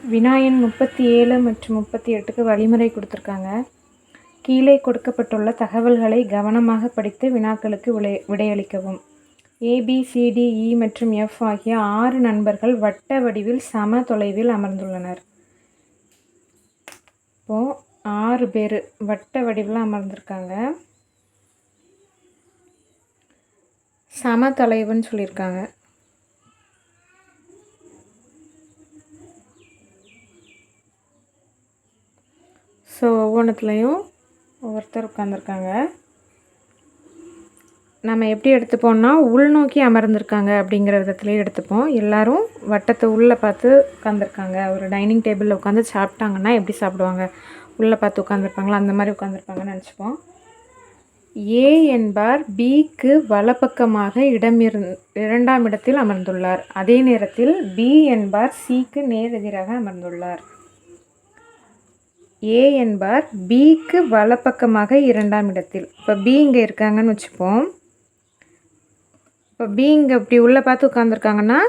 வினாயன் 37 மற்றும் 38க்கு வழிமுறை கொடுத்துருக்காங்க. கீழே கொடுக்கப்பட்டுள்ள தகவல்களை கவனமாக படித்து வினாக்களுக்கு விடையளிக்கவும். ABCDE மற்றும் F ஆகிய 6 நண்பர்கள் வட்ட வடிவில் சம தொலைவில் அமர்ந்துள்ளனர். இப்போது 6 பேர் வட்ட வடிவில் அமர்ந்திருக்காங்க. சம தொலைவுன்னு சொல்லியிருக்காங்க. ஸோ ஒவ்வொன்றுத்துலேயும் ஒவ்வொருத்தர் உட்காந்துருக்காங்க. நம்ம எப்படி எடுத்துப்போம்னா உள்நோக்கி அமர்ந்திருக்காங்க அப்படிங்கிற விதத்துலேயே எடுத்துப்போம். எல்லோரும் வட்டத்தை உள்ளே பார்த்து உட்காந்துருக்காங்க. ஒரு டைனிங் டேபிளில் உட்காந்து சாப்பிட்டாங்கன்னா எப்படி சாப்பிடுவாங்க, உள்ளே பார்த்து உட்காந்துருப்பாங்களா, அந்த மாதிரி உட்காந்துருப்பாங்கன்னு நினச்சிப்போம். A என்பார் Bக்கு வலப்பக்கமாக 2ஆம் இடத்தில் அமர்ந்துள்ளார். அதே நேரத்தில் B என்பார் Cக்கு நேர் எதிராக அமர்ந்துள்ளார். A என்பார் Bக்கு வலப்பக்கமாக 2ஆம் இடத்தில். இப்போ B இங்கே இருக்காங்கன்னு வச்சுப்போம். இப்போ B இங்கே இப்படி உள்ளே பார்த்து உட்காந்துருக்காங்கன்னா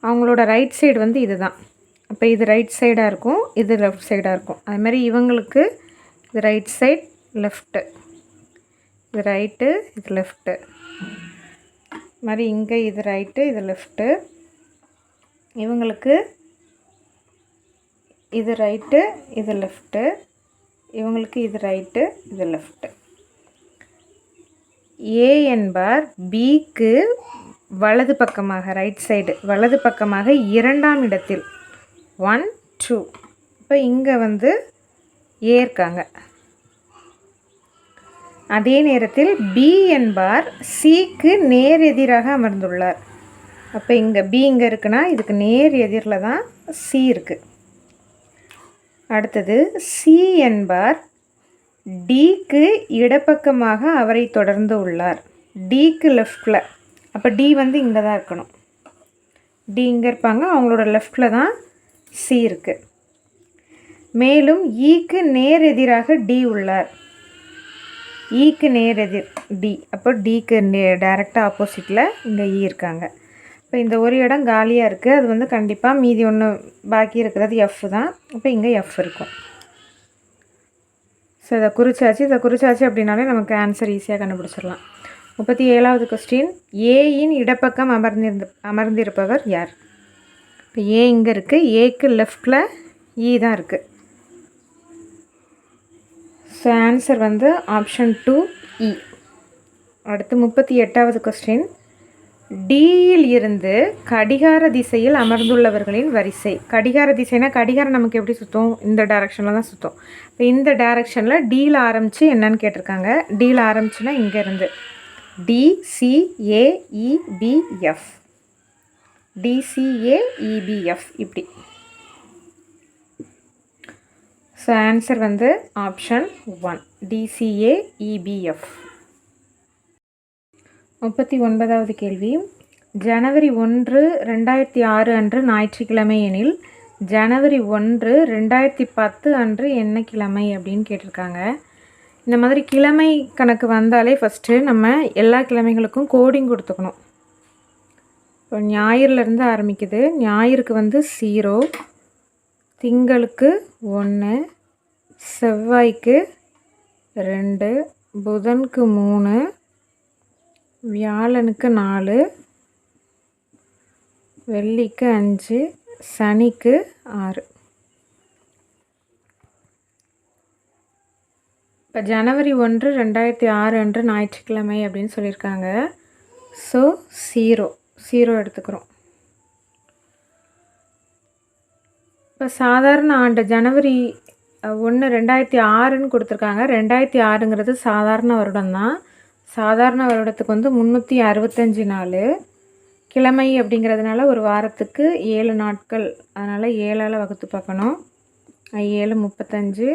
அவங்களோட ரைட் சைடு வந்து இது தான். அப்போ இது ரைட் சைடாக இருக்கும், இது லெஃப்ட் சைடாக இருக்கும். அதுமாதிரி இவங்களுக்கு இது ரைட் சைட், லெஃப்ட்டு, இது ரைட்டு, இது லெஃப்ட்டு. மாதிரி இங்கே இது ரைட்டு, இது லெஃப்ட்டு. இவங்களுக்கு இது ரைட்டு, இது லெஃப்ட்டு. இவங்களுக்கு இது ரைட்டு, இது லெஃப்ட்டு. A என்பார் Bக்கு வலது பக்கமாக, ரைட் சைடு வலது பக்கமாக 2ஆம் இடத்தில் 1, 2. இப்போ இங்கே வந்து A இருக்காங்க. அதே நேரத்தில் B என்பார் Cக்கு நேர் எதிராக அமர்ந்துள்ளார். அப்போ இங்கே B இங்கே இருக்குன்னா இதுக்கு நேர் எதிரில் தான் C இருக்குது. அடுத்தது C என்பார் Dக்கு இடப்பக்கமாக அவரை தொடர்ந்து உள்ளார். Dக்கு லெஃப்டில். அப்போ D வந்து இங்கே தான் இருக்கணும். D இங்கே இருப்பாங்க, அவங்களோட லெஃப்டில் தான் C இருக்குது. மேலும் Eக்கு நேர் எதிராக D உள்ளார். Eக்கு நேர் எதிர் D. அப்போ Dக்கு டைரெக்டாக ஆப்போசிட்டில் இங்கே E இருக்காங்க. இப்போ இந்த ஒரு இடம் காலியாக இருக்குது. அது வந்து கண்டிப்பாக மீதி ஒன்று பாக்கி இருக்கிறது F தான். இப்போ இங்கே F இருக்கும். ஸோ இதை குறிச்சாச்சு அப்படின்னாலே நமக்கு ஆன்சர் ஈஸியாக கண்டுபிடிச்சிடலாம். 37வது கொஸ்டின். ஏயின் இடப்பக்கம் அமர்ந்திருப்பவர் யார்? இப்போ A இங்கே இருக்குது, Aக்கு லெஃப்டில் E தான் இருக்குது. ஸோ ஆன்சர் வந்து ஆப்ஷன் 2 E. அடுத்து 38வது கொஸ்டின். Dயில் இருந்து கடிகார திசையில் அமர்ந்துள்ளவர்களின் வரிசை. கடிகார திசைனா கடிகாரம் நமக்கு எப்படி சுற்றும்? இந்த டைரக்ஷனில் தான் சுற்றும். இப்போ இந்த டைரக்ஷனில் Dயில் ஆரம்பித்து என்னன்னு கேட்டிருக்காங்க. Dயில் ஆரம்பிச்சுன்னா இங்கேருந்து DCAEBF, DCAEBF இப்படி. ஸோ ஆன்சர் வந்து ஆப்ஷன் 1 DCAEBF. 39வது கேள்வி. ஜனவரி 1, 2006 அன்று ஞாயிற்றுக்கிழமை எனில் ஜனவரி 1, 2010 அன்று என்ன கிழமை அப்படின்னு கேட்டிருக்காங்க. இந்த மாதிரி கிழமை கணக்கு வந்தாலே ஃபஸ்ட்டு நம்ம எல்லா கிழமைகளுக்கும் கோடிங் கொடுத்துக்கணும். இப்போ ஞாயிறுலேருந்து ஆரம்பிக்குது. ஞாயிறுக்கு வந்து 0, திங்களுக்கு 1, செவ்வாய்க்கு 2, புதனுக்கு 3, வியாழனுக்கு 4, வெள்ளிக்கு 5, சனிக்கு 6. இப்போ ஜனவரி 1, 2006 அன்று ஞாயிற்றுக்கிழமை அப்படின்னு சொல்லியிருக்காங்க. ஸோ 0 எடுத்துக்கிறோம். இப்போ சாதாரண ஆண்டு ஜனவரி 1, 2006ன்னு கொடுத்துருக்காங்க. 2006ங்கிறது சாதாரண வருடம் தான். சாதாரண வருடத்துக்கு வந்து 365 நாள். கிழமை அப்படிங்கிறதுனால ஒரு வாரத்துக்கு 7 நாட்கள். அதனால் 7ஆல் வகுத்து பார்க்கணும். 7 35,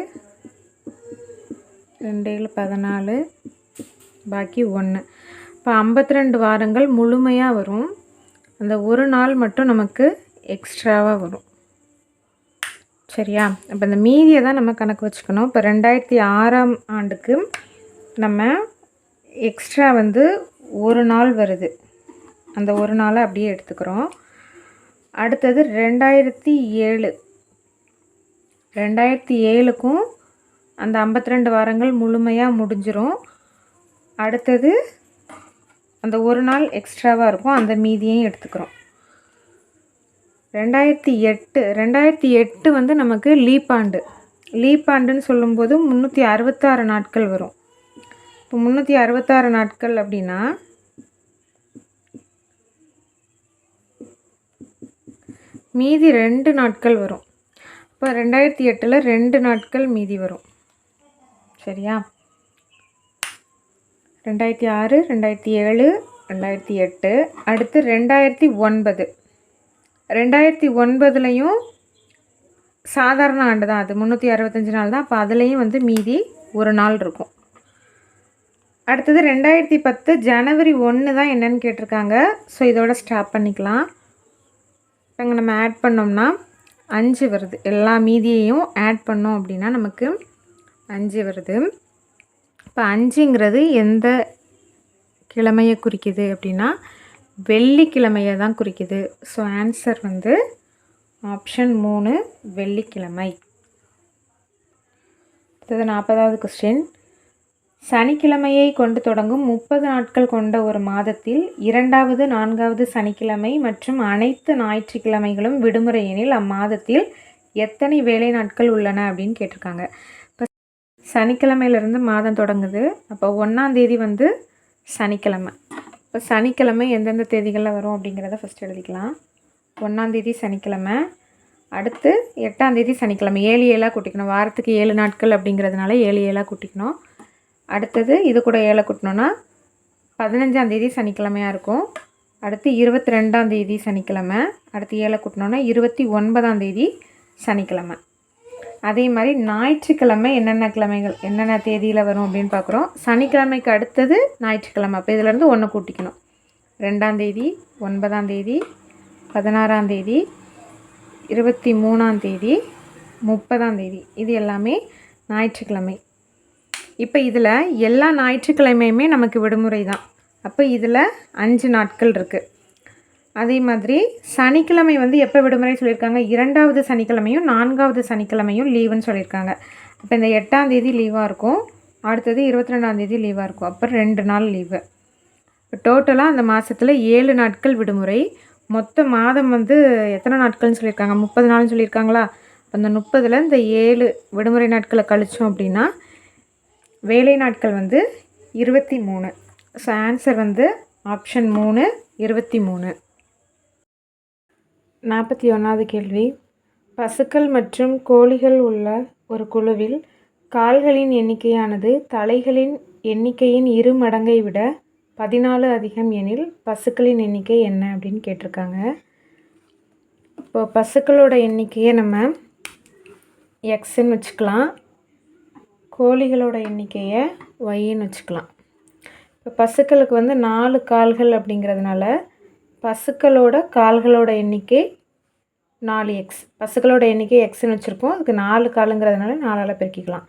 2 14, பாக்கி 1. இப்போ 52 வாரங்கள் முழுமையாக வரும். அந்த ஒரு நாள் மட்டும் நமக்கு எக்ஸ்ட்ராவாக வரும். சரியா? அப்போ இந்த மீதியை தான் நம்ம கணக்கு வச்சுக்கணும். இப்போ 2006ஆம் ஆண்டுக்கு நம்ம எக்ஸ்ட்ரா வந்து ஒரு நாள் வருது. அந்த ஒரு நாளை அப்படியே எடுத்துக்கிறோம். அடுத்தது 2007 2007க்கும் அந்த 52 வாரங்கள் முழுமையாக முடிஞ்சிரும். அடுத்தது அந்த ஒரு நாள் எக்ஸ்ட்ராவாக இருக்கும், அந்த மீதியையும் எடுத்துக்கிறோம். 2008 வந்து நமக்கு லீப் ஆண்டு. லீப் ஆண்டுன்னு சொல்லும்போது 366 நாட்கள் வரும். இப்போ 366 நாட்கள் அப்படின்னா மீதி 2 நாட்கள் வரும். இப்போ 2008ல் 2 நாட்கள் மீதி வரும். சரியா? 2006, 2007, 2008. அடுத்து 2009. 2009லையும் சாதாரண ஆண்டு தான், அது 365 நாள் தான். அப்போ அதுலேயும் வந்து மீதி ஒரு நாள் இருக்கும். அடுத்தது 2010 ஜனவரி 1 தான் என்னன்னு கேட்டிருக்காங்க. ஸோ இதோட ஸ்டாப் பண்ணிக்கலாம். அங்கே நம்ம ஆட் பண்ணோம்னா 5 வருது. எல்லா மீதியையும் ஆட் பண்ணோம் அப்படின்னா நமக்கு 5 வருது. இப்போ 5ங்கிறது எந்த கிழமையை குறிக்குது அப்படின்னா வெள்ளிக்கிழமையை தான் குறிக்குது. ஸோ ஆன்சர் வந்து ஆப்ஷன் 3 வெள்ளிக்கிழமை. அடுத்தது 40வது கொஸ்டின். சனிக்கிழமையை கொண்டு தொடங்கும் 30 நாட்கள் கொண்ட ஒரு மாதத்தில் 2வது 4வது சனிக்கிழமை மற்றும் அனைத்து ஞாயிற்றுக்கிழமைகளும் விடுமுறை எனில் அம்மாதத்தில் எத்தனை வேலை நாட்கள் உள்ளன அப்படின்னு கேட்டிருக்காங்க. இப்போ சனிக்கிழமையிலேருந்து மாதம் தொடங்குது. அப்போ 1ஆம் தேதி வந்து சனிக்கிழமை. இப்போ சனிக்கிழமை எந்தெந்த தேதிகளில் வரும் அப்படிங்கிறத ஃபஸ்ட் எழுதிக்கலாம். 1ஆம் தேதி சனிக்கிழமை, அடுத்து 8ஆம் தேதி சனிக்கிழமை. 7 7ஆக கூட்டிக்கணும். வாரத்துக்கு 7 நாட்கள் அப்படிங்கிறதுனால 7 7ஆக கூட்டிக்கணும். அடுத்தது இது கூட 7 கூட்டினோன்னா 15ஆம் தேதி சனிக்கிழமையாக இருக்கும். அடுத்து 22ஆம் தேதி சனிக்கிழமை. அடுத்து 7 கூட்டினோன்னா 29ஆம் தேதி சனிக்கிழமை. அதே மாதிரி ஞாயிற்றுக்கிழமை என்னென்ன தேதியில் வரும் அப்படின்னு பார்க்குறோம். சனிக்கிழமைக்கு அடுத்தது ஞாயிற்றுக்கிழமை. அப்போ இதிலேருந்து 1 கூட்டிக்கணும். 2ஆம் தேதி, 9ஆம் தேதி, 16ஆம் தேதி, 23ஆம் தேதி, 30ஆம் தேதி. இது எல்லாமே ஞாயிற்றுக்கிழமை. இப்போ இதில் எல்லா ஞாயிற்றுக்கிழமையுமே நமக்கு விடுமுறை தான். அப்போ இதில் 5 நாட்கள் இருக்குது. அதே மாதிரி சனிக்கிழமை வந்து எப்போ விடுமுறை சொல்லியிருக்காங்க? 2வது சனிக்கிழமையும் 4வது சனிக்கிழமையும் லீவுன்னு சொல்லியிருக்காங்க. அப்போ இந்த 8ஆம் தேதி லீவாக இருக்கும். அடுத்தது 22ஆம் தேதி லீவாக இருக்கும். அப்போ 2 நாள் லீவு. இப்போ டோட்டலாக அந்த மாதத்தில் 7 நாட்கள் விடுமுறை. மொத்த மாதம் வந்து எத்தனை நாட்கள்னு சொல்லியிருக்காங்க? 30 நாள்னு சொல்லியிருக்காங்களா? அந்த 30ல் இந்த 7 விடுமுறை நாட்களை கழித்தோம் அப்படின்னா வேலை நாட்கள் வந்து 23. ஸோ ஆன்சர் வந்து ஆப்ஷன் 3 23. 41வது கேள்வி. பசுக்கள் மற்றும் கோழிகள் உள்ள ஒரு குழுவில் கால்களின் எண்ணிக்கையானது தலைகளின் எண்ணிக்கையின் 2 மடங்கை விட 14 அதிகம் எனில் பசுக்களின் எண்ணிக்கை என்ன அப்படின்னு கேட்டிருக்காங்க. இப்போ பசுக்களோட எண்ணிக்கையை நம்ம எக்ஸ்ன்னு வச்சுக்கலாம். கோழிகளோட எண்ணிக்கையை ஒய்ன்னு வச்சுக்கலாம். இப்போ பசுக்களுக்கு வந்து 4 கால்கள் அப்படிங்கிறதுனால பசுக்களோட கால்களோட எண்ணிக்கை 4x. பசுக்களோட எண்ணிக்கை எக்ஸ்ன்னு வச்சுருக்கோம். அதுக்கு 4 காலுங்கிறதுனால 4ஆல் பெருக்கிக்கலாம்.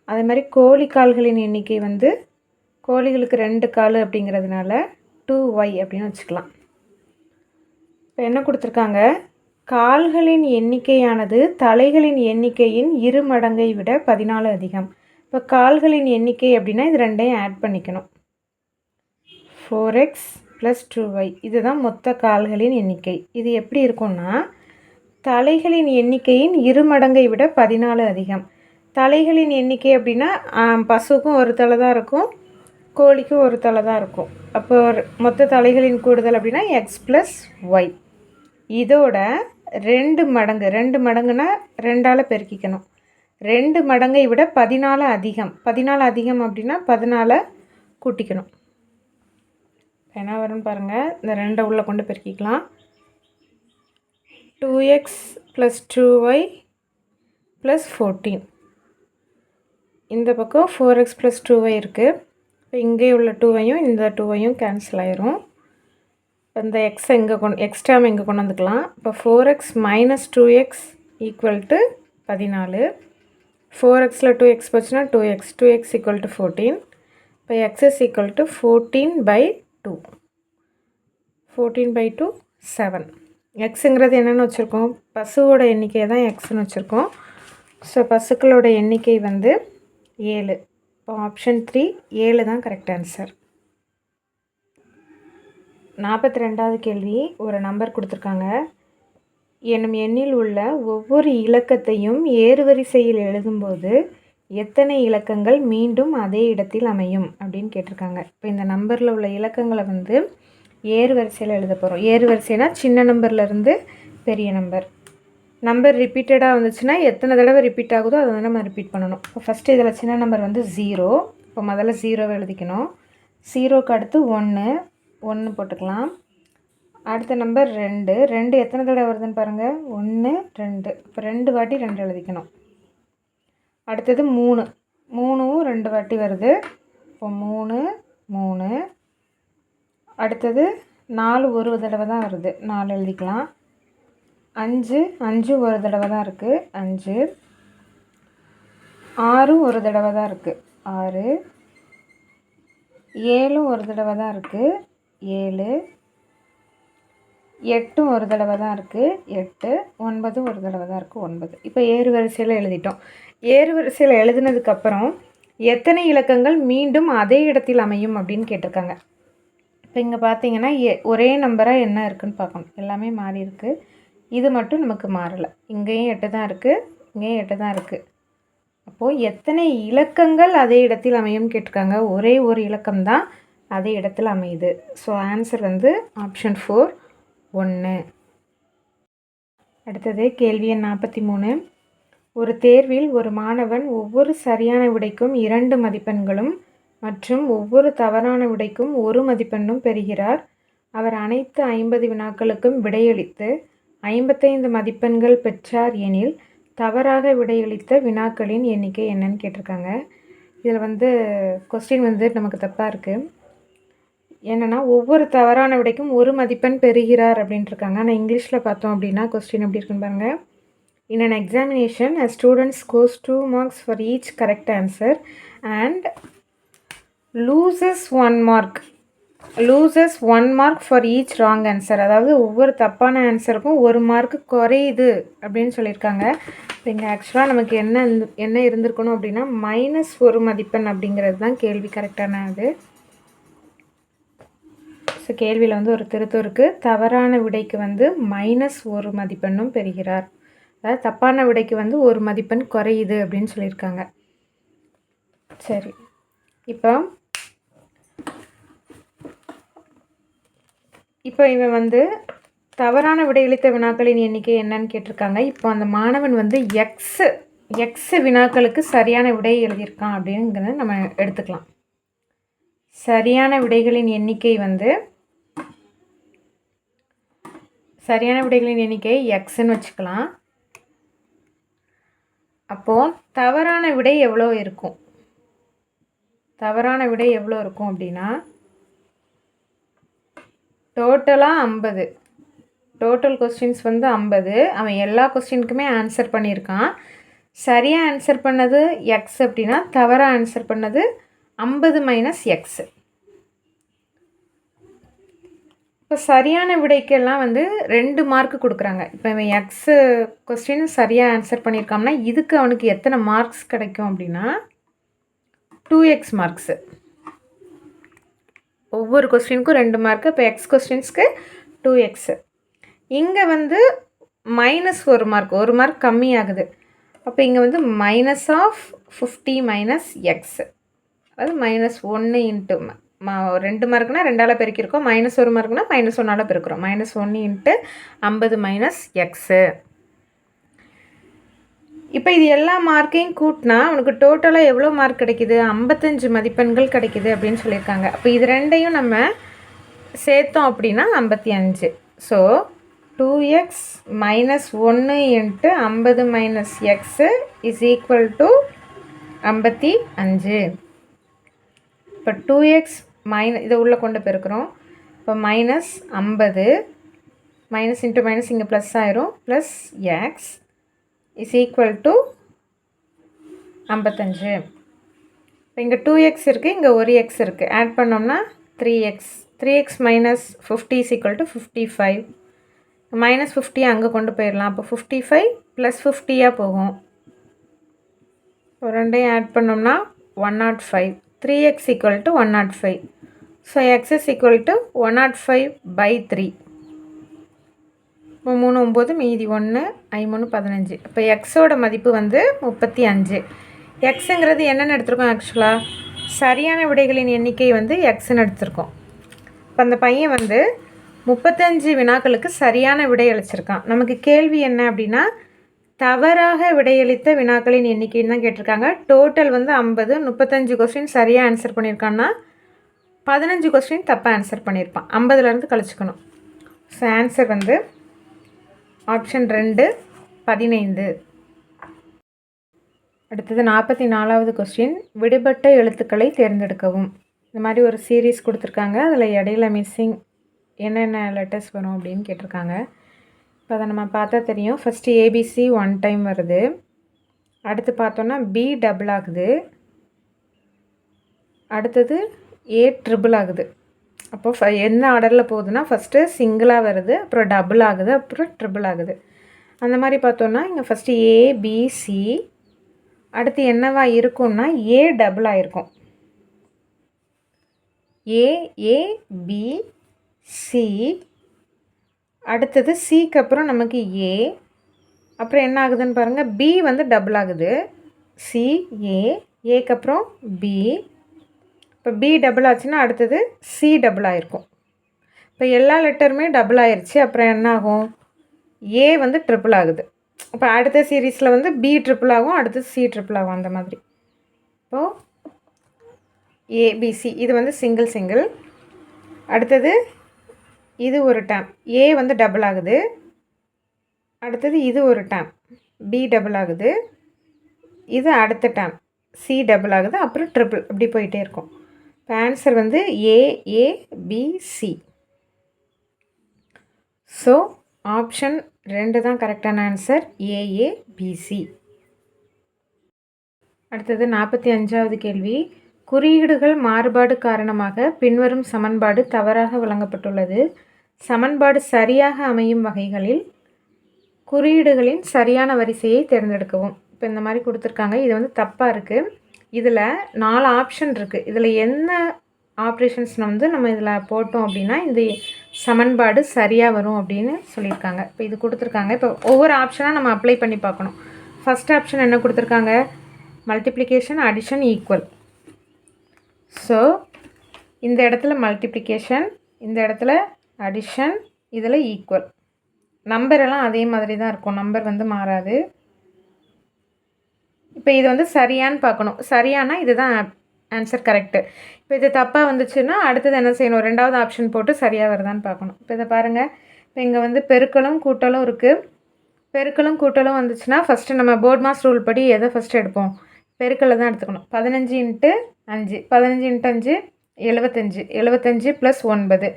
அதே மாதிரி கோழி கால்களின் எண்ணிக்கை வந்து கோழிகளுக்கு 2 கால் அப்படிங்கிறதுனால 2y அப்படின்னு வச்சுக்கலாம். இப்போ என்ன கொடுத்துருக்காங்க? கால்களின் எண்ணிக்கையானது தலைகளின் எண்ணிக்கையின் 2 மடங்கை விட 14 அதிகம். இப்போ கால்களின் எண்ணிக்கை அப்படின்னா இது ரெண்டையும் ஆட் பண்ணிக்கணும். 4x + 2y இதுதான் மொத்த கால்களின் எண்ணிக்கை. இது எப்படி இருக்கும்னா தலைகளின் எண்ணிக்கையின் 2 மடங்கை விட 14 அதிகம். தலைகளின் எண்ணிக்கை அப்படின்னா பசுக்கும் ஒரு தலை தான் இருக்கும், கோழிக்கும் ஒரு தலை தான் இருக்கும். அப்போ மொத்த தலைகளின் கூடுதல் அப்படின்னா x + y. இதோட 2 மடங்கு, 2 மடங்குனா 2ஆல் பெருக்கிக்கணும். 2 மடங்கை விட 14 அதிகம். 14 அதிகம் அப்படின்னா 14 கூட்டிக்கணும். என்ன வரும்னு பாருங்கள். இந்த 2 உள்ளே கொண்டு பெருக்கிக்கலாம். 2x + 2y + 14. இந்த பக்கம் 4x + 2y இருக்குது. இப்போ இங்கே உள்ள 2வையும் இந்த 2வையும் கேன்சல் ஆயிரும். இந்த எக்ஸை எக்ஸ்ட்ராவை இங்கே கொண்டு வந்துக்கலாம். இப்போ 4x - 2x = 14. 4xல் 2x போச்சுன்னா 2x. 2x = 14. இப்போ x = 14/2. 14/2 7. எக்ஸுங்கிறது என்னென்னு வச்சுருக்கோம்? பசுவோட எண்ணிக்கையை தான் எக்ஸ்ன்னு வச்சுருக்கோம். ஸோ பசுக்களோட எண்ணிக்கை வந்து 7. இப்போ ஆப்ஷன் 3 7 தான் கரெக்ட் ஆன்சர். 42வது கேள்வி. ஒரு நம்பர் கொடுத்துருக்காங்க. என்னும் எண்ணில் உள்ள ஒவ்வொரு இலக்கத்தையும் ஏறுவரிசையில் எழுதும்போது எத்தனை இலக்கங்கள் மீண்டும் அதே இடத்தில் அமையும் அப்படின்னு கேட்டிருக்காங்க. இப்போ இந்த நம்பரில் உள்ள இலக்கங்களை வந்து ஏறு வரிசையில் எழுத போகிறோம். ஏறு வரிசைனா சின்ன நம்பர்லேருந்து பெரிய நம்பர் ரிப்பீட்டடாக வந்துச்சுன்னா எத்தனை தடவை ரிப்பீட் ஆகுதோ அதை வந்து நம்ம ரிப்பீட் பண்ணணும். இப்போ ஃபஸ்ட்டு இதில் சின்ன நம்பர் வந்து 0. இப்போ முதல்ல 0வை எழுதிக்கணும். 0க்கு அடுத்து 1 போட்டுக்கலாம். அடுத்த நம்பர் 2 எத்தனை தடவை வருதுன்னு பாருங்கள். 1 2. இப்போ 2 வாட்டி 2 எழுதிக்கணும். அடுத்தது 3 2 வாட்டி வருது. இப்போ 3. அடுத்தது 4 ஒரு தடவை தான் வருது. 4 எழுதிக்கலாம். 5 ஒரு தடவை தான் இருக்குது. 5. 6 ஒரு தடவை தான் இருக்குது. 6. 7 ஒரு தடவை தான் இருக்குது. 7. 8 ஒரு தடவை தான் இருக்குது. 8. 9 ஒரு தடவை தான் இருக்குது. 9. இப்போ ஏறு வரிசையில் எழுதிட்டோம். ஏறு வரிசையில் எழுதினதுக்கப்புறம் எத்தனை இலக்கங்கள் மீண்டும் அதே இடத்தில் அமையும் அப்படின்னு கேட்டிருக்காங்க. இப்போ இங்கே பார்த்தீங்கன்னா ஒரே நம்பராக என்ன இருக்குதுன்னு பார்க்கணும். எல்லாமே மாறி இருக்குது. இது மட்டும் நமக்கு மாறலை. இங்கேயும் 8 தான் இருக்குது, இங்கேயும் 8 தான் இருக்குது. அப்போது எத்தனை இலக்கங்கள் அதே இடத்தில் அமையும் கேட்டிருக்காங்க. ஒரே ஒரு இலக்கம் தான் அதே இடத்தில் அமையுது. ஸோ ஆன்சர் வந்து ஆப்ஷன் 4 1. அடுத்தது கேள்வி எண் 43. ஒரு தேர்வில் ஒரு மாணவன் ஒவ்வொரு சரியான விடைக்கும் 2 மதிப்பெண்களும் மற்றும் ஒவ்வொரு தவறான விடைக்கும் 1 மதிப்பெண்ணும் பெறுகிறார். அவர் அனைத்து 50 வினாக்களுக்கும் விடையளித்து 55 மதிப்பெண்கள் பெற்றார் எனில் தவறாக விடையளித்த வினாக்களின் எண்ணிக்கை என்னன்னு கேட்டிருக்காங்க. இதில் வந்து கொஸ்டின் வந்து நமக்கு தப்பாக இருக்குது. என்னென்னா ஒவ்வொரு தவறான விடைக்கும் 1 மதிப்பெண் பெறுகிறார் அப்படின்ட்டுருக்காங்க. ஆனால் இங்கிலீஷில் பார்த்தோம் அப்படின்னா கொஸ்டின் எப்படி இருக்குன்னு பாருங்கள். In an examination, a student scores 2 marks for each correct answer and loses 1 mark for each wrong answer. அதாவது ஒவ்வொரு தப்பான ஆன்சருக்கும் 1 மார்க்கு குறையுது அப்படின்னு சொல்லியிருக்காங்க. இப்போ இங்கே ஆக்சுவலாக நமக்கு என்ன இருந்திருக்கணும் அப்படின்னா -1 மதிப்பெண் அப்படிங்கிறது தான் கேள்வி கரெக்டான அது. ஸோ கேள்வியில் வந்து ஒரு திருத்தம் இருக்குது. தவறான விடைக்கு வந்து -1 மதிப்பெண்ணும் பெறுகிறார். அதாவது தப்பான விடைக்கு வந்து 1 மதிப்பெண் குறையுது அப்படின்னு சொல்லியிருக்காங்க. சரி, இப்போ இவன் வந்து தவறான விடையளித்த வினாக்களின் எண்ணிக்கை என்னன்னு கேட்டிருக்காங்க. இப்போ அந்த மாணவன் வந்து எக்ஸ் வினாக்களுக்கு சரியான விடை எழுதியிருக்கான் அப்படிங்கிறத நம்ம எடுத்துக்கலாம். சரியான விடைகளின் எண்ணிக்கை எக்ஸ்ன்னு வச்சுக்கலாம். அப்போது தவறான விடை எவ்வளோ இருக்கும்? அப்படின்னா டோட்டலாக 50. டோட்டல் கொஸ்டின்ஸ் வந்து 50. அவன் எல்லா கொஸ்டினுக்குமே ஆன்சர் பண்ணியிருக்கான். சரியாக ஆன்சர் பண்ணது எக்ஸ் அப்படின்னா தவறாக ஆன்சர் பண்ணது 50 - எக்ஸ். இப்போ சரியான விடைக்கெல்லாம் வந்து 2 மார்க்கு கொடுக்குறாங்க. இப்போ இவன் எக்ஸு கொஸ்டின் சரியாக ஆன்சர் பண்ணியிருக்கான்னா இதுக்கு அவனுக்கு எத்தனை மார்க்ஸ் கிடைக்கும் அப்படின்னா 2x மார்க்ஸு. ஒவ்வொரு கொஸ்டினுக்கும் 2 மார்க்கு. இப்போ எக்ஸ் கொஸ்டின்ஸ்க்கு 2x. இங்கே வந்து -1 மார்க், 1 மார்க் கம்மியாகுது. அப்போ இங்கே வந்து -50 - எக்ஸ், அதாவது -1 இன்ட்டு 2 மார்க்னால் 2ஆல் பெருக்கியிருக்கோம். -1 மார்க்னால் -1ஆல் பெருக்கிறோம். -1 × 50 - எக்ஸு. இப்போ இது எல்லா மார்க்கையும் கூட்டினா அவனுக்கு டோட்டலாக எவ்வளோ மார்க் கிடைக்கிது? 55 மதிப்பெண்கள் கிடைக்கிது அப்படின்னு சொல்லியிருக்காங்க. அப்போ இது ரெண்டையும் நம்ம சேர்த்தோம் அப்படின்னா 55. So 2x - 1 × 50 - x is equal to 55. இப்போ 2x இதை உள்ளே கொண்டு பெருக்கிறோம். இப்போ -50 மைனஸ் இன்ட்டு மைனஸ் இங்கே ப்ளஸ் ஆயிரும், plus X is equal to 55. இப்போ இங்கே 2x இருக்குது, இங்கே ஒரு x இருக்குது. ஆட் பண்ணோம்னா 3x. 3x - 50 is equal to 55. -50 அங்கே கொண்டு போயிடலாம். அப்போ 55 + 50 போகும். ரெண்டையும் ஆட் பண்ணோம்னா 105. 3x = 105. So x is equal to 105/3. இப்போ 3 9 மீதி 1 3 15. இப்போ எக்ஸோட மதிப்பு வந்து 35. எக்ஸுங்கிறது என்னென்னு எடுத்திருக்கோம்? ஆக்சுவலாக சரியான விடைகளின் எண்ணிக்கை வந்து எக்ஸ்ன்னு எடுத்திருக்கோம். இப்போ அந்த பையன் வந்து 35 வினாக்களுக்கு சரியான விடை அளிச்சிருக்கான். நமக்கு கேள்வி என்ன அப்படின்னா, தவறாக விடையளித்த வினாக்களின் எண்ணிக்கைன்னு தான் கேட்டிருக்காங்க. டோட்டல் வந்து 50. 35 கொஸ்டின் சரியாக ஆன்சர் பண்ணியிருக்கான்னா 15 கொஸ்டின் தப்பாக ஆன்சர் பண்ணியிருப்பான். 50லேருந்து கழிச்சுக்கணும். ஸோ ஆன்சர் வந்து ஆப்ஷன் 2 15. அடுத்தது 44வது கொஸ்டின். விடுபட்ட எழுத்துக்களை தேர்ந்தெடுக்கவும். இந்த மாதிரி ஒரு சீரீஸ் கொடுத்துருக்காங்க. அதில் இடையில மிஸ்ஸிங் என்னென்ன லெட்டர்ஸ் வரும் அப்படின்னு கேட்டிருக்காங்க. இப்போ அதை நம்ம பார்த்தா தெரியும். ஃபஸ்ட்டு ஏபிசி 1 டைம் வருது. அடுத்து பார்த்தோன்னா பி டபுள் ஆகுது. அடுத்தது ஏ ட்ரிபிள் ஆகுது. அப்போ என்ன ஆர்டரில் போகுதுன்னா, ஃபஸ்ட்டு சிங்கிளாக வருது, அப்புறம் டபுள் ஆகுது, அப்புறம் ட்ரிபிள் ஆகுது. அந்த மாதிரி பார்த்தோன்னா இங்கே ஃபஸ்ட்டு ஏபிசி, அடுத்து என்னவா இருக்கும்னா ஏ டபுளாக இருக்கும். ஏஏபிசி, அடுத்தது சிக்கு அப்புறம் நமக்கு ஏ, அப்புறம் என்ன ஆகுதுன்னு பாருங்கள், பி வந்து டபுள் ஆகுது, சி ஏ, ஏக்கு அப்புறம் பி. இப்போ பி டபுள் ஆச்சுன்னா அடுத்தது சி டபுள் ஆகிருக்கும். இப்போ எல்லா லெட்டருமே டபுள் ஆயிடுச்சு. அப்புறம் என்ன ஆகும்? ஏ வந்து ட்ரிபிள் ஆகுது. இப்போ அடுத்த சீரீஸில் வந்து பி ட்ரிபிள் ஆகும், அடுத்தது சி ட்ரிபிள் ஆகும். அந்த மாதிரி. இப்போது ஏபிசி இது வந்து சிங்கிள். அடுத்தது இது ஒரு டேம், ஏ வந்து டபுள் ஆகுது. அடுத்தது இது ஒரு டேம், பி டபுள் ஆகுது. இது அடுத்த டேம், சி டபுள் ஆகுது, அப்புறம் ட்ரிபிள், இப்படி போயிட்டே இருக்கும். இப்போ ஆன்சர் வந்து ஏஏபிசி. ஸோ ஆப்ஷன் 2 தான் கரெக்டான ஆன்சர், ஏஏபிசி. அடுத்தது 45வது கேள்வி. குறியீடுகள் மாறுபாடு காரணமாக பின்வரும் சமன்பாடு தவறாக வழங்கப்பட்டுள்ளது. சமன்பாடு சரியாக அமையும் வகைகளில் குறியீடுகளின் சரியான வரிசையை தேர்ந்தெடுக்கவும். இப்போ இந்த மாதிரி கொடுத்துருக்காங்க. இது வந்து தப்பாக இருக்குது. இதில் 4 ஆப்ஷன் இருக்குது. இதில் என்ன ஆப்ரேஷன்ஸ் வந்து நம்ம இதில் போட்டோம் அப்படின்னா இந்த சமன்பாடு சரியாக வரும் அப்படின்னு சொல்லியிருக்காங்க. இப்போ இது கொடுத்துருக்காங்க. இப்போ ஒவ்வொரு ஆப்ஷனாக நம்ம அப்ளை பண்ணி பார்க்கணும். ஃபஸ்ட் ஆப்ஷன் என்ன கொடுத்துருக்காங்க? Multiplication, addition, equal. ஸோ இந்த இடத்துல மல்டிப்ளிகேஷன், இந்த இடத்துல அடிஷன், இதில் ஈக்குவல். நம்பரெல்லாம் அதே மாதிரி தான் இருக்கும், நம்பர் வந்து மாறாது. இப்போ இது வந்து சரியான்னு பார்க்கணும். சரியானா இதுதான் ஆன்சர் கரெக்டு. இப்போ இது தப்பாக வந்துச்சுன்னா அடுத்தது என்ன செய்யணும்? 2வது ஆப்ஷன் போட்டு சரியாக வருதான்னு பார்க்கணும். இப்போ இதை பாருங்கள். இப்போ இங்கே வந்து பெருக்கலும் கூட்டலும் இருக்குது. பெருக்கலும் கூட்டலும் வந்துச்சுன்னா ஃபஸ்ட்டு நம்ம போர்ட் மாஸ் ரூல் படி எதை ஃபஸ்ட்டு எடுப்போம்? பெருக்கலை தான் எடுத்துக்கணும். 15 × 5, 15 × 5 75, 75 + 9,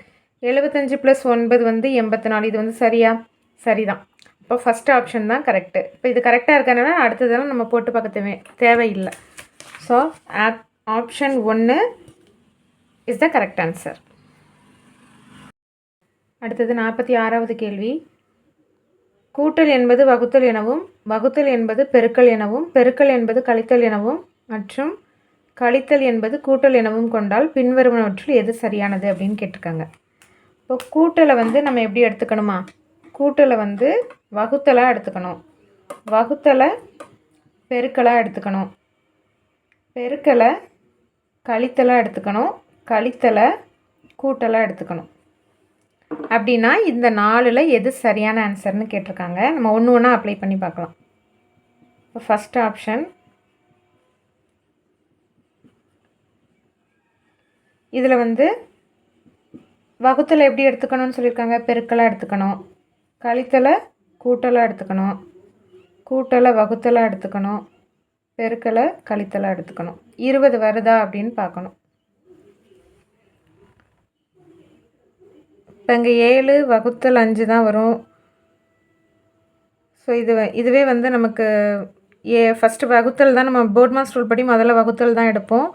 75 + 9 வந்து 84. இது வந்து சரியா? சரிதான். இப்போ ஃபஸ்ட் ஆப்ஷன் தான் கரெக்டு. இப்போ இது கரெக்டாக இருக்கிறனால அடுத்ததெல்லாம் நம்ம போட்டு பார்க்க தேவையில்லை. So option 1 is the correct answer. அடுத்தது 46வது கேள்வி. கூட்டல் என்பது வகுத்தல் எனவும், வகுத்தல் என்பது பெருக்கல் எனவும், பெருக்கல் என்பது கழித்தல் எனவும் மற்றும் கழித்தல் என்பது கூட்டல் எனவும் கொண்டால் பின்வருவனவற்றில் எது சரியானது அப்படின்னு கேட்டிருக்காங்க. இப்போ கூட்டலை வந்து நம்ம எப்படி எடுத்துக்கணுமா? கூட்டலை வந்து வகுத்தலாக எடுத்துக்கணும், வகுத்தலை பெருக்கலாக எடுத்துக்கணும், பெருக்கலை கழித்தலாக எடுத்துக்கணும், கழித்தலை கூட்டலாக எடுத்துக்கணும். அப்படின்னா இந்த 4ல் எது சரியான ஆன்சர்னு கேட்டிருக்காங்க. நம்ம ஒன்று ஒன்றா அப்ளை பண்ணி பார்க்கலாம். இப்போ ஃபஸ்ட் ஆப்ஷன், இதில் வந்து வகுத்தலை எப்படி எடுத்துக்கணும்னு சொல்லியிருக்காங்க? பெருக்கலாக எடுத்துக்கணும், கழித்தலை கூட்டலாக எடுத்துக்கணும், கூட்டலை வகுத்தலாக எடுத்துக்கணும், பெருக்கலை கழித்தலாக எடுத்துக்கணும். 20 வருதா அப்படின்னு பார்க்கணும். இப்போ இங்கே 7 வகுத்தல் 5 தான் வரும். ஸோ இதுவே வந்து நமக்கு ஃபஸ்ட்டு வகுத்தல் தான். நம்ம போர்ட் மாஸ் ரூல் படி முதல்ல வகுத்தல் தான் எடுப்போம்.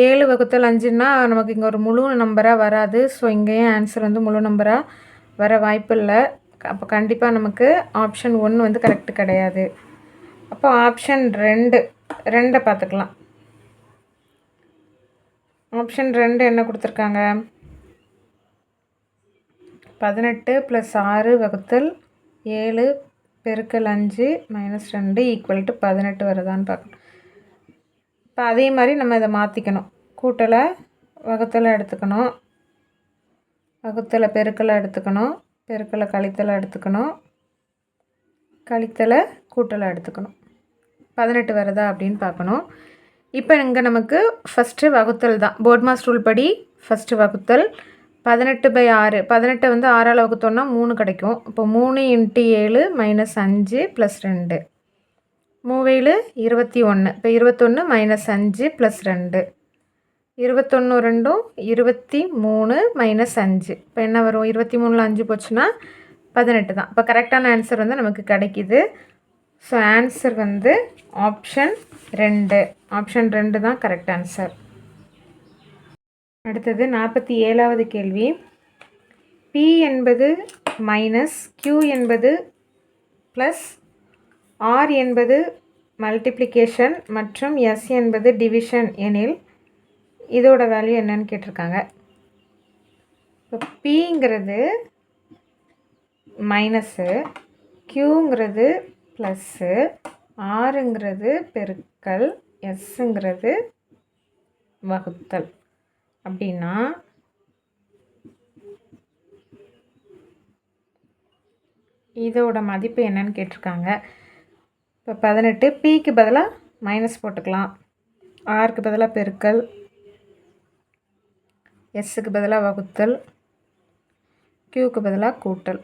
7 வகுத்தல் 5ன்னா நமக்கு இங்கே ஒரு முழு நம்பராக வராது. ஸோ இங்கேயும் ஆன்சர் வந்து முழு நம்பராக வர வாய்ப்பு இல்லை. அப்போ கண்டிப்பாக நமக்கு ஆப்ஷன் 1 வந்து கரெக்டு கிடையாது. அப்போ ஆப்ஷன் 2 2 பார்த்துக்கலாம். ஆப்ஷன் 2 என்ன கொடுத்துருக்காங்க? 18 + 6 வகுத்தல் 7 பெருக்கல் 5 - 2 = 18 வருதான்னு பார்க்கணும். இப்போ அதே மாதிரி நம்ம இதை மாற்றிக்கணும். கூட்டலை வகுத்தலை எடுத்துக்கணும், வகுத்தலை பெருக்கலை எடுத்துக்கணும், பெருக்கலை கழித்தலை எடுத்துக்கணும், கழித்தலை கூட்டலை எடுத்துக்கணும். 18 வருதா அப்படின்னு பார்க்கணும். இப்போ இங்கே நமக்கு ஃபஸ்ட்டு வகுத்தல் தான். போர்ட்மாஸ் ரூல் படி ஃபஸ்ட்டு வகுத்தல் 18/6. 18 வந்து 6ஆல் வகுத்தோன்னா 3 கிடைக்கும். இப்போ 3 × 7 - 5 + 2 3 21. இப்போ 21 - 5 + 2 21 2 23 - 5. இப்போ என்ன வரும்? 23ல் 5 போச்சுன்னா 18 தான். இப்போ கரெக்டான ஆன்சர் வந்து நமக்கு கிடைக்கிது. ஸோ ஆன்சர் வந்து ஆப்ஷன் 2. ஆப்ஷன் 2 தான் கரெக்ட் ஆன்சர். அடுத்தது 47வது கேள்வி. P என்பது மைனஸ், Q என்பது ப்ளஸ், R என்பது மல்டிப்ளிகேஷன் மற்றும் S என்பது டிவிஷன் எனில் இதோட வேல்யூ என்னன்னு கேட்டிருக்காங்க. இப்போ Pங்கிறது மைனஸு, Qங்கிறது ப்ளஸ்ஸு, ஆறுங்கிறது பெருக்கல், எஸ்ஸுங்கிறது வகுத்தல். அப்படின்னா இதோட மதிப்பு என்னன்னு கேட்டிருக்காங்க. இப்போ 18 Pக்கு பதிலாக மைனஸ் போட்டுக்கலாம், ஆருக்கு பதிலாக பெருக்கல், எஸ்ஸுக்கு பதிலாக வகுத்தல், Qக்கு பதிலாக கூட்டல்.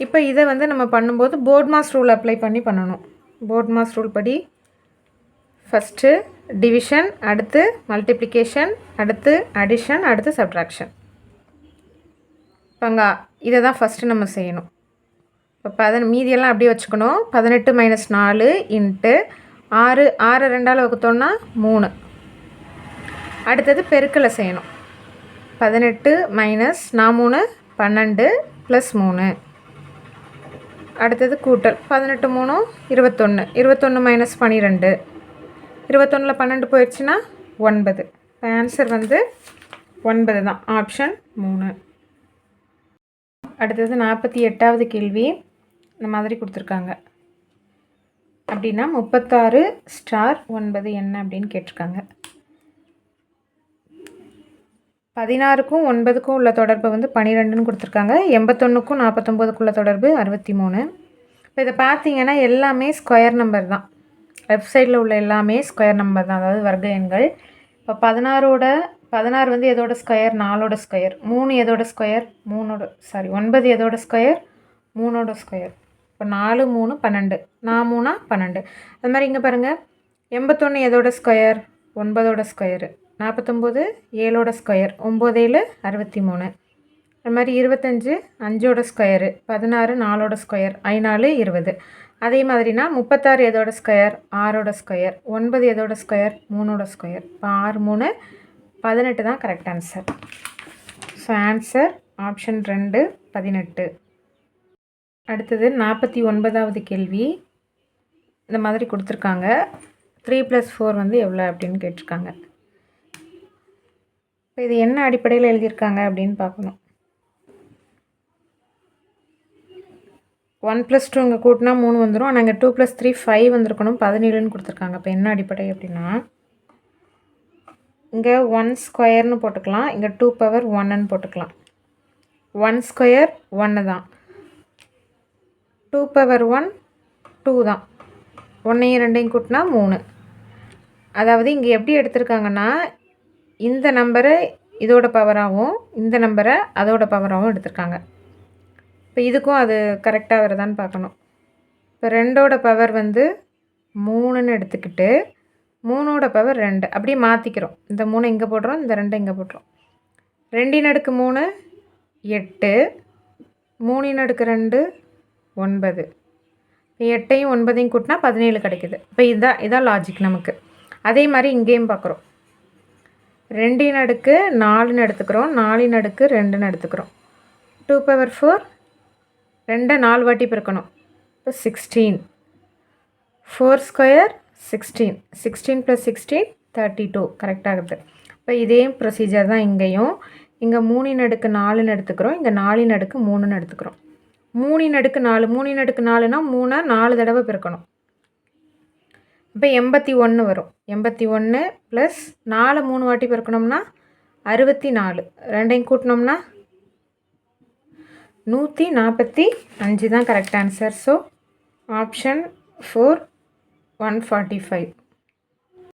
இப்போ இதை வந்து நம்ம பண்ணும்போது போர்ட்மாஸ் ரூல் அப்ளை பண்ணி பண்ணணும். போர்ட்மாஸ் ரூல் படி ஃபஸ்ட்டு டிவிஷன், அடுத்து மல்டிப்ளிகேஷன், அடுத்து அடிஷன், அடுத்து சப்ட்ராக்ஷன். இப்போங்க இதை தான் ஃபஸ்ட்டு நம்ம செய்யணும். இப்போ மீதியெல்லாம் அப்படியே வச்சுக்கணும். 18 - 4 × 6, 6 2ஆல் வகுத்தோன்னா 3. அடுத்தது பெருக்கலை செய்யணும். 18 - 3 12 + 3. அடுத்தது கூட்டல். 18 3 21, 21 - 12, 21ல் 12 போயிடுச்சுன்னா 9. இப்போ ஆன்சர் வந்து 9 தான். ஆப்ஷன் 3. அடுத்தது 48வது கேள்வி. இந்த மாதிரி கொடுத்துருக்காங்க. அப்படின்னா 36 * 9 என்ன அப்படின்னு கேட்டிருக்காங்க. 16க்கும் 9க்கும் உள்ள தொடர்பு வந்து 12ன்னு கொடுத்துருக்காங்க. 81க்கும் 49க்குள்ள தொடர்பு 63. இப்போ இதை பார்த்தீங்கன்னா எல்லாமே ஸ்கொயர் நம்பர் தான். லெஃப்ட் சைடில் உள்ள எல்லாமே ஸ்கொயர் நம்பர் தான், அதாவது வர்க்க எண்கள். இப்போ 16 வந்து எதோட ஸ்கொயர்? 4ஓட ஸ்கொயர். 3 எதோட ஸ்கொயர்? 9 எதோட ஸ்கொயர்? 3ஓட ஸ்கொயர். இப்போ 4 3 12, 4 3 12. அது மாதிரி இங்கே பாருங்கள், 81 எதோட ஸ்கொயர்? 9ஓட ஸ்கொயரு. 49 7ஓட ஸ்கொயர். 9 7 63. அது மாதிரி 25 5ஓட ஸ்கொயரு. 16 4ஓட ஸ்கொயர். 4 20. அதே மாதிரினா 36 எதோட ஸ்கொயர்? 6ஓட ஸ்கொயர். 9 எதோட ஸ்கொயர்? 3ஓட ஸ்கொயர். இப்போ 6 3 18 தான் correct answer. So answer option 2 18. அடுத்தது 49வது கேள்வி. இந்த மாதிரி கொடுத்துருக்காங்க. 3 + 4 வந்து எவ்வளோ அப்படின்னு கேட்டிருக்காங்க. இப்போ இது என்ன அடிப்படையில் எழுதியிருக்காங்க அப்படின்னு பார்க்கணும். 1 + 2 இங்கே கூட்டினா 3 வந்துடும். ஆனால் இங்கே 2 + 3 5 வந்திருக்கணும். 17ன்னு கொடுத்துருக்காங்க. இப்போ என்ன அடிப்படை அப்படின்னா, இங்கே 1 ஸ்கொயர்னு போட்டுக்கலாம், இங்கே 2 பவர் 1ன்னு போட்டுக்கலாம். 1 ஸ்கொயர் 1 தான், 2 பவர் 1 2 தான். 1ஐயும் 2ஐயும் கூட்டினா 3. அதாவது இங்கே எப்படி எடுத்திருக்காங்கன்னா, இந்த நம்பரை இதோட பவராகவும் இந்த நம்பரை அதோட பவராகவும் எடுத்திருக்காங்க. இப்போ இதுக்கும் அது கரெக்டாக வருதான்னு பார்க்கணும். இப்போ 2ஓட பவர் வந்து 3ன்னு எடுத்துக்கிட்டு 3ஓட பவர் 2 அப்படியே மாற்றிக்கிறோம். இந்த 3 இங்கே போடுறோம், இந்த 2 இங்கே போடுறோம். 2 × 3 8, 3 × 2 9. இப்போ 8ஐயும் 9ஐயும் கூட்டினா 17 கிடைக்குது. இப்போ இதான் லாஜிக் நமக்கு. அதே மாதிரி இங்கேயும் பார்க்குறோம். 2 × 4ன்னு எடுத்துக்கிறோம், 4 × 2ன்னு எடுத்துக்கிறோம். 2 பவர் 4 2 4 வாட்டி பெருக்கணும். இப்போ 16. 4 ஸ்கொயர் 16. 16 + 16 32 கரெக்டாகுது. இப்போ இதே ப்ரொசீஜர் தான் இங்கேயும். இங்கே 3/4 எடுத்துக்கிறோம், இங்கே 4/3 எடுத்துக்கிறோம். 3/4 3/4னா 3 4 தடவை பெருக்கணும். இப்போ 81 வரும். 81 ப்ளஸ் 4 3 வாட்டி பெருக்கணும்னா 64. ரெண்டையும் கூட்டினோம்னா 145 தான் கரெக்ட் ஆன்சர். So option 4 145.